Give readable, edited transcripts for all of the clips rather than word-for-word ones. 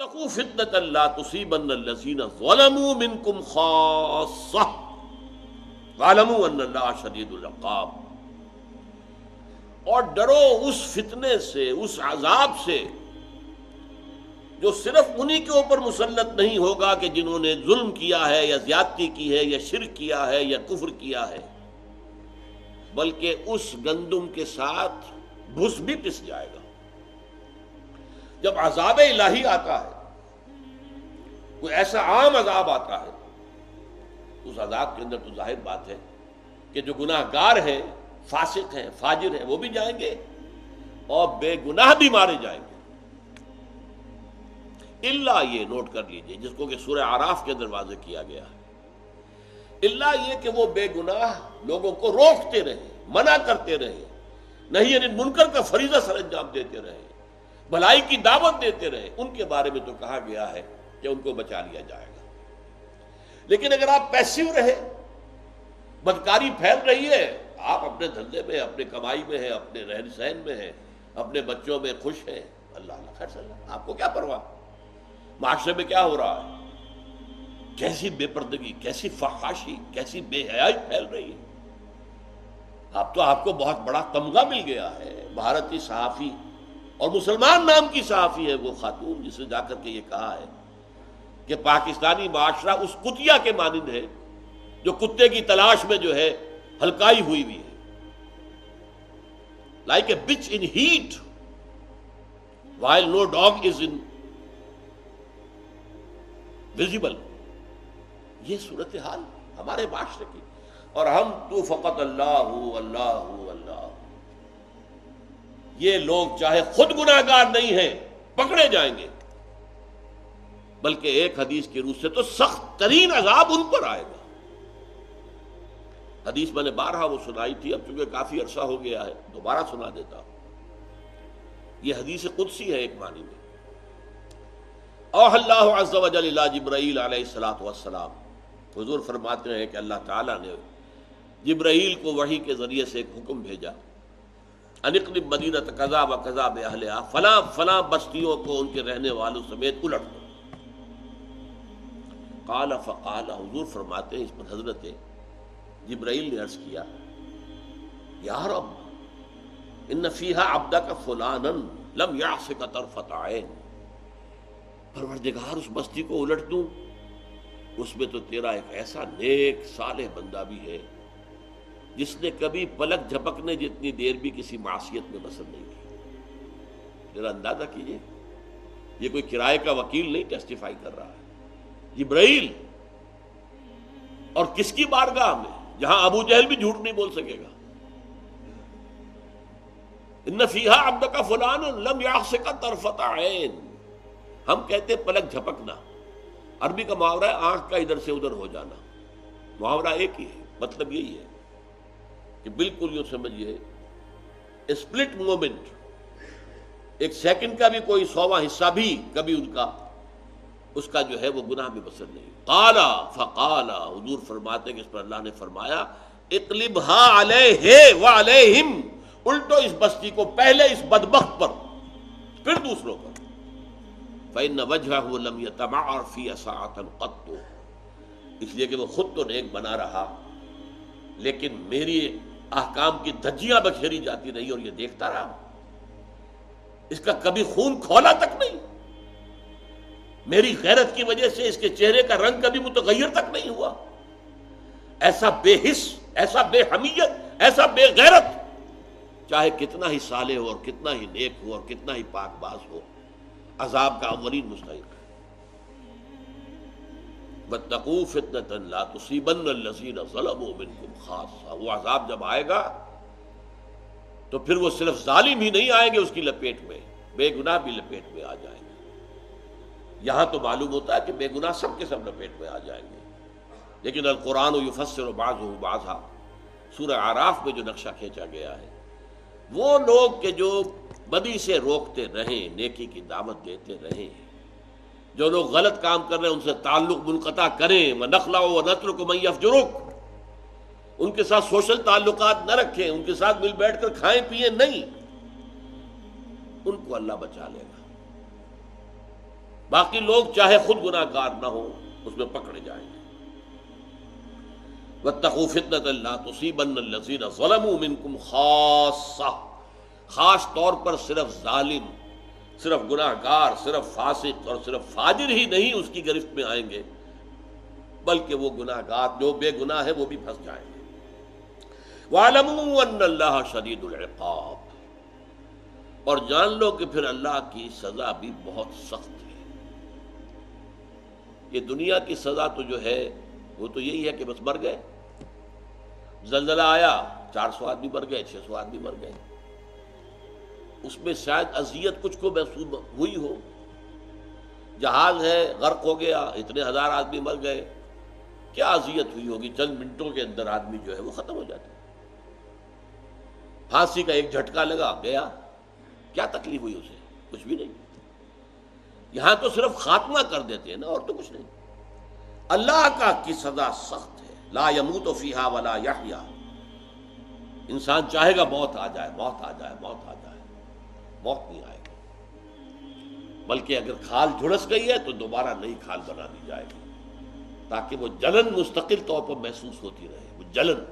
واتقوا فتنة لا تصيبن الذين ظلموا منكم خاصة واعلموا ان اللہ شدید العقاب. اور ڈرو اس فتنے سے، اس عذاب سے جو صرف انہی کے اوپر مسلط نہیں ہوگا کہ جنہوں نے ظلم کیا ہے یا زیادتی کی ہے یا شرک کیا ہے یا کفر کیا ہے، بلکہ اس گندم کے ساتھ بھس بھی پس جائے گا. جب عذاب الہی آتا ہے، کوئی ایسا عام عذاب آتا ہے، اس عذاب کے اندر تو ظاہر بات ہے کہ جو گناہ گار ہیں، فاسق ہیں، فاجر ہیں، وہ بھی جائیں گے اور بے گناہ بھی مارے جائیں گے. اللہ یہ نوٹ کر لیجئے جس کو کہ سورہ اعراف کے اندر واضح کیا گیا ہے، اللہ یہ کہ وہ بے گناہ لوگوں کو روکتے رہیں، منع کرتے رہیں، نہیں یعنی منکر کا فریضہ سر انجام دیتے رہیں، بھلائی کی دعوت دیتے رہیں، ان کے بارے میں تو کہا گیا ہے کہ ان کو بچا لیا جائے گا. لیکن اگر آپ پیسیو رہے، بدکاری پھیل رہی ہے، آپ اپنے دھندے میں، اپنے کمائی میں ہیں، اپنے رہن سہن میں ہیں، اپنے بچوں میں خوش ہیں، اللہ اللہ خیر صلی اللہ، آپ کو کیا پرواہ؟ معاشرے میں کیا ہو رہا ہے، کیسی بے پردگی، کیسی فحاشی، کیسی بے حیائی پھیل رہی ہے. آپ کو بہت بڑا تمغہ مل گیا ہے. بھارتی صحافی اور مسلمان نام کی صحافی ہے وہ خاتون جس نے جا کر کے یہ کہا ہے کہ پاکستانی معاشرہ اس کتیا کے مانند ہے جو کتے کی تلاش میں جو ہے ہلکائی ہوئی ہے. like a bitch in heat while no dog is in visible. یہ صورتحال ہمارے معاشرے کی، اور ہم تو فقط اللہ اللہ اللہ. یہ لوگ چاہے خود گناہگار نہیں ہیں پکڑے جائیں گے، بلکہ ایک حدیث کی روح سے تو سخت ترین عذاب ان پر آئے گا. حدیث میں نے بارہا وہ سنائی تھی، اب چونکہ کافی عرصہ ہو گیا ہے دوبارہ سنا دیتا ہوں. یہ حدیث قدسی ہے ایک معنی میں. اوحى اللہ عز وجل الی جبرائیل علیہ الصلوۃ والسلام، حضور فرماتے ہیں کہ اللہ تعالیٰ نے جبرائیل کو وحی کے ذریعے سے ایک حکم بھیجا، ان اقلب مدینہ کذا و کذا باہلھا، فلاں فلاں بستیوں کو ان کے رہنے والوں سمیت الٹ دو. قال فقال، حضور فرماتے ہیں اس پر حضرت جبرائیل نے عرض کیا، یا رب ان فیہا عبدک فلانا لم یعصک طرفۃ عین. پروردگار اس بستی کو الٹ دوں، اس میں تو تیرا ایک ایسا نیک صالح بندہ بھی ہے جس نے کبھی پلک جھپکنے جتنی دیر بھی کسی معصیت میں بسر نہیں کی. ذرا اندازہ کیجئے، یہ کوئی کرائے کا وکیل نہیں ٹیسٹیفائی کر رہا ہے، جبرائیل. اور کس کی بارگاہ میں؟ جہاں ابو جہل بھی جھوٹ نہیں بول سکے گا. ان فیہا عبدک فلانا لم یعصک طرفۃ عین. ہم کہتے ہیں پلک جھپکنا، عربی کا محاورہ ہے آنکھ کا ادھر سے ادھر ہو جانا. محاورہ ایک ہی ہے، مطلب یہی ہے کہ بالکل یوں سمجھیے اسپلٹ مومنٹ، ایک سیکنڈ کا بھی کوئی 100واں حصہ بھی کبھی ان کا اس کا جو ہے وہ گناہ میں بسر نہیں. قال فقال، حضور فرماتے کہ اس پر اللہ نے فرمایا، اقلبها علیہ وعلیہم، الٹو اس بستی کو پہلے اس بدبخت پر پھر دوسروں پر. فإن وجهه لم يتمعر في ساعة قط، اس لیے کہ وہ خود تو نیک بنا رہا لیکن میری احکام کی دھجیاں بکھیری جاتی رہی اور یہ دیکھتا رہا. اس کا کبھی خون کھولا تک نہیں، میری غیرت کی وجہ سے اس کے چہرے کا رنگ کبھی متغیر تک نہیں ہوا. ایسا بے حس، ایسا بے حمیت، ایسا بے غیرت، چاہے کتنا ہی صالح ہو اور کتنا ہی نیک ہو اور کتنا ہی پاک باز ہو، عذاب کا اولین مستحق ہے. واتقوا فتنة لا تصيبن الذين ظلموا منكم خاصة. وہ عذاب جب آئے گا تو پھر وہ صرف ظالم ہی نہیں آئیں گے اس کی لپیٹ میں، بے گناہ بھی لپیٹ میں آ جائیں گے. یہاں تو معلوم ہوتا ہے کہ بے گناہ سب کے سب لپیٹ میں آ جائیں گے، لیکن القرآن یفسر بعضه بعضا، سورہ اعراف میں جو نقشہ کھینچا گیا ہے، وہ لوگ کہ جو بدی سے روکتے رہیں، نیکی کی دعوت دیتے رہیں، جو لوگ غلط کام کر رہے ہیں ان سے تعلق منقطع کریں. وَنَخْلَعُ وَنَتْرُكُ مَن يَفْجُرُكُ، ان کے ساتھ سوشل تعلقات نہ رکھیں، ان کے ساتھ مل بیٹھ کر کھائیں پیئیں نہیں، ان کو اللہ بچا لے گا. باقی لوگ چاہے خود گناہ گار نہ ہو اس میں پکڑے جائیں گے۔ واتقوا فتنة لا تصيبن الذين ظلموا منكم خاصة، خاص طور پر صرف ظالم، صرف گناہ گار، صرف فاسق اور صرف فاجر ہی نہیں اس کی گرفت میں آئیں گے، بلکہ وہ گناہ گار جو بے گناہ ہے وہ بھی پھنس جائیں گے۔ وَاعْلَمُوا أَنَّ اللَّهَ شَدِيدُ الْعِقَابِ، اور جان لو کہ پھر اللہ کی سزا بھی بہت سخت ہے۔ یہ دنیا کی سزا تو جو ہے وہ تو یہی ہے کہ بس مر گئے، زلزلہ آیا 400 آدمی مر گئے، 600 آدمی مر گئے، اس میں شاید اذیت کچھ کو محسوس ہوئی ہو، جہاز ہے غرق ہو گیا، اتنے ہزار آدمی مر گئے، کیا اذیت ہوئی ہوگی؟ چند منٹوں کے اندر آدمی جو ہے وہ ختم ہو جاتا ہے، پھانسی کا ایک جھٹکا لگا گیا، کیا تکلیف ہوئی اسے؟ کچھ بھی نہیں۔ یہاں تو صرف خاتمہ کر دیتے ہیں نا، اور تو کچھ نہیں۔ اللہ کا کی سزا سخت ہے، لا یموت فیہا ولا یحیا، انسان چاہے گا موت آ جائے، موت آ جائے، موت آ جائے، موت نہیں آئے گی، بلکہ اگر کھال جھڑس گئی ہے تو دوبارہ نئی کھال بنا دی جائے گی، تاکہ وہ جلن مستقل طور پر محسوس ہوتی رہے، وہ جلن،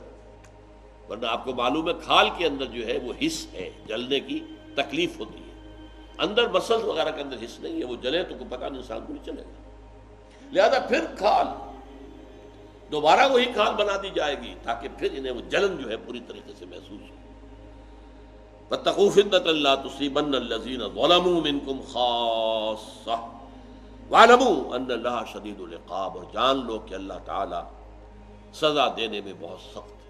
ورنہ آپ کو معلوم ہے کھال کے اندر جو ہے وہ حس ہے، جلنے کی تکلیف ہوتی ہے، اندر مسلس وغیرہ کے اندر حس نہیں ہے، وہ جلے تو کوئی پتہ نہیں انسان کو نہیں چلے گا، لہذا پھر کھال دوبارہ وہی کھال بنا دی جائے گی تاکہ پھر انہیں وہ جلن جو ہے پوری طریقے سے محسوس ہو۔ فاتقوا فتنة لا تصيبن الذين ظلموا منكم خاصة واعلموا ان اللہ شدید العقاب، اور جان لو کہ اللہ تعالی سزا دینے میں بہت سخت